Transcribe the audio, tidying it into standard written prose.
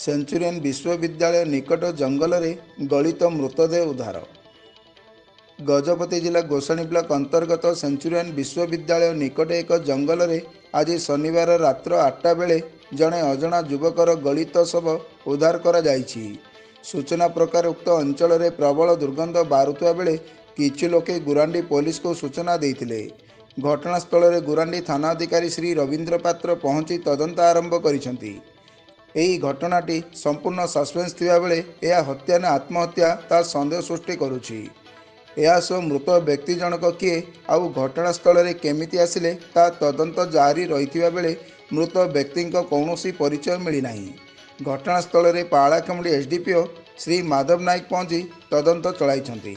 Centurion विश्वविद्यालय निकट जंगल में गलित मृतदेह उद्धार। गजपति जिला गोसाणी ब्लॉक अंतर्गत सेंचुरियन विश्वविद्यालय निकट एक जंगल में आज शनिवार रात्र 8टा बेले जड़े अजणा युवकर गलित शव उद्धार करा जायछि। सूचना प्रकार उक्त अंचल में प्रबल दुर्गंध बारुवा बेले किछि लोके गुरांडी पुलिस को सूचना देइथिले। घटनास्थल में गुरांडी थाना अधिकारी श्री रवींद्र पात्र पहुंची तदंत आरंभ करिसेंति। ଏହି ଘଟଣାଟି ସମ୍ପୂର୍ଣ୍ଣ ସସ୍ପେନ୍ସ ଥିବାବେଳେ ଏହା ହତ୍ୟା ନା ଆତ୍ମହତ୍ୟା ତା ସନ୍ଦେହ ସୃଷ୍ଟି କରୁଛି। ଏହା ସହ ମୃତ ବ୍ୟକ୍ତି ଜଣକ କିଏ ଆଉ ଘଟଣାସ୍ଥଳରେ କେମିତି ଆସିଲେ ତା ତଦନ୍ତ ଜାରି ରହିଥିବା ବେଳେ ମୃତ ବ୍ୟକ୍ତିଙ୍କ କୌଣସି ପରିଚୟ ମିଳିନାହିଁ। ଘଟଣାସ୍ଥଳରେ ପାଳାଖେମୁଣ୍ଡି ଏସ୍ଡିପିଓ ଶ୍ରୀ ମାଧବ ନାୟକ ପହଞ୍ଚି ତଦନ୍ତ ଚଳାଇଛନ୍ତି।